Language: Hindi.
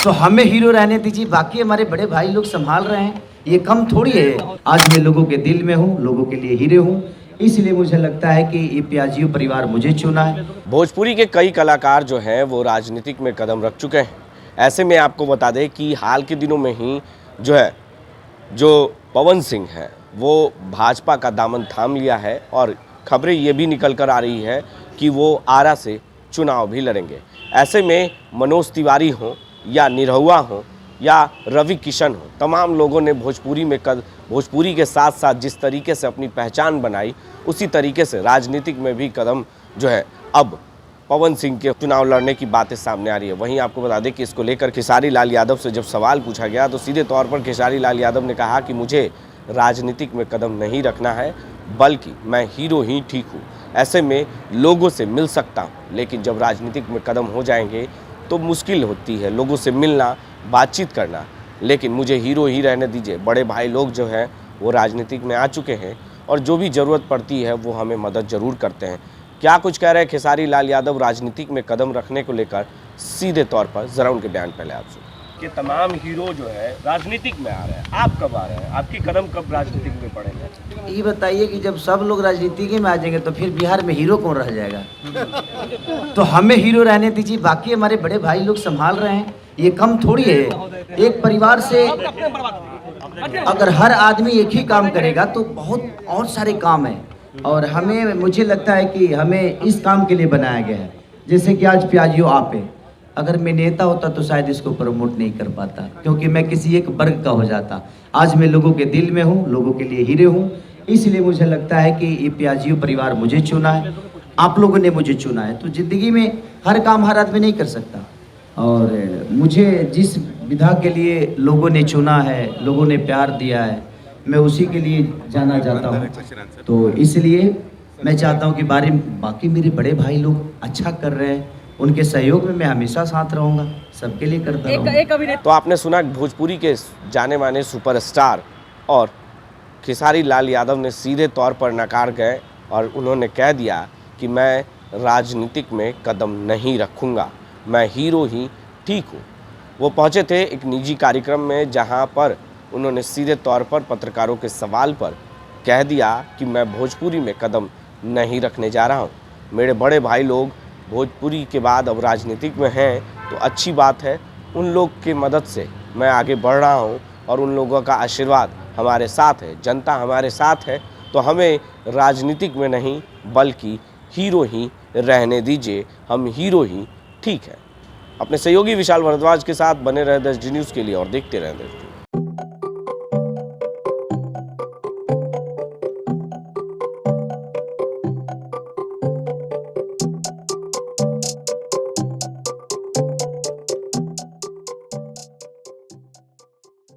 तो हमें हीरो रहने दीजिए, बाकी हमारे बड़े भाई लोग संभाल रहे हैं, ये कम थोड़ी है। आज मैं लोगों के दिल में हूँ, लोगों के लिए हीरो हूँ, इसलिए मुझे लगता है कि ये प्याजियो परिवार मुझे चुना है। भोजपुरी के कई कलाकार जो हैं वो राजनीतिक में कदम रख चुके हैं। ऐसे में आपको बता दें कि हाल के दिनों में ही जो पवन सिंह हैं वो भाजपा का दामन थाम लिया है और खबरें ये भी निकल कर आ रही है कि वो आरा से चुनाव भी लड़ेंगे। ऐसे में मनोज तिवारी हों या निरहुआ हों या रवि किशन हो, तमाम लोगों ने भोजपुरी के साथ साथ जिस तरीके से अपनी पहचान बनाई उसी तरीके से राजनीतिक में भी कदम अब पवन सिंह के चुनाव लड़ने की बातें सामने आ रही है। वहीं आपको बता दें कि इसको लेकर खेसारी लाल यादव से जब सवाल पूछा गया तो सीधे तौर पर खेसारी लाल यादव ने कहा कि मुझे राजनीतिक में कदम नहीं रखना है, बल्कि मैं हीरो ही ठीक हूँ। ऐसे में लोगों से मिल सकता हूँ, लेकिन जब राजनीतिक में कदम हो जाएंगे तो मुश्किल होती है लोगों से मिलना, बातचीत करना, लेकिन मुझे हीरो ही रहने दीजिए। बड़े भाई लोग जो हैं वो राजनीतिक में आ चुके हैं और जो भी ज़रूरत पड़ती है वो हमें मदद ज़रूर करते हैं। क्या कुछ कह रहे हैं खेसारी लाल यादव राजनीतिक में कदम रखने को लेकर, सीधे तौर पर ज़रा उनके बयान पहले आप सुनिए। कि तमाम हीरो जो है राजनीतिक में आ रहे हैं, आप कब आ रहे हैं? आपकी कदम कब राजनीतिक में पड़ेंगे? ये बताइए कि जब सब लोग राजनीति में आ जाएंगे तो फिर बिहार में हीरो कौन रह जाएगा? तो हमें हीरो रहने दीजिए, बाकी हमारे बड़े भाई लोग संभाल रहे हैं, ये कम थोड़ी है। एक परिवार से अगर हर आदमी एक ही काम करेगा तो बहुत और सारे काम हैं, और मुझे लगता है कि हमें इस काम के लिए बनाया गया है। जैसे कि आज प्याजियो आप है, अगर मैं नेता होता तो शायद इसको प्रमोट नहीं कर पाता, क्योंकि मैं किसी एक वर्ग का हो जाता। आज मैं लोगों के दिल में हूँ, लोगों के लिए हीरो हूँ, इसलिए मुझे लगता है कि ये प्याजियो परिवार मुझे चुना है, आप लोगों ने मुझे चुना है। तो ज़िंदगी में हर काम हर आदमी नहीं कर सकता, और मुझे जिस विधा के लिए लोगों ने चुना है, लोगों ने प्यार दिया है, मैं उसी के लिए जाना जाता हूँ। तो इसलिए मैं चाहता हूँ कि बाकी मेरे बड़े भाई लोग अच्छा कर रहे हैं, उनके सहयोग में मैं हमेशा साथ रहूँगा, सबके लिए करता रहूँगा। तो आपने सुना भोजपुरी के जाने माने सुपरस्टार और खेसारी लाल यादव ने सीधे तौर पर नकार गए और उन्होंने कह दिया कि मैं राजनीतिक में कदम नहीं रखूँगा, मैं हीरो ही ठीक हूँ। वो पहुँचे थे एक निजी कार्यक्रम में जहाँ पर उन्होंने सीधे तौर पर पत्रकारों के सवाल पर कह दिया कि मैं भोजपुरी में कदम नहीं रखने जा रहा हूँ। मेरे बड़े भाई लोग भोजपुरी के बाद अब राजनीतिक में हैं तो अच्छी बात है, उन लोग की मदद से मैं आगे बढ़ रहा हूँ और उन लोगों का आशीर्वाद हमारे साथ है, जनता हमारे साथ है, तो हमें राजनीतिक में नहीं बल्कि हीरो ही रहने दीजिए, हम हीरो ही ठीक है। अपने सहयोगी विशाल भारद्वाज के साथ बने रहे 10 डी न्यूज़ के लिए और देखते रहें।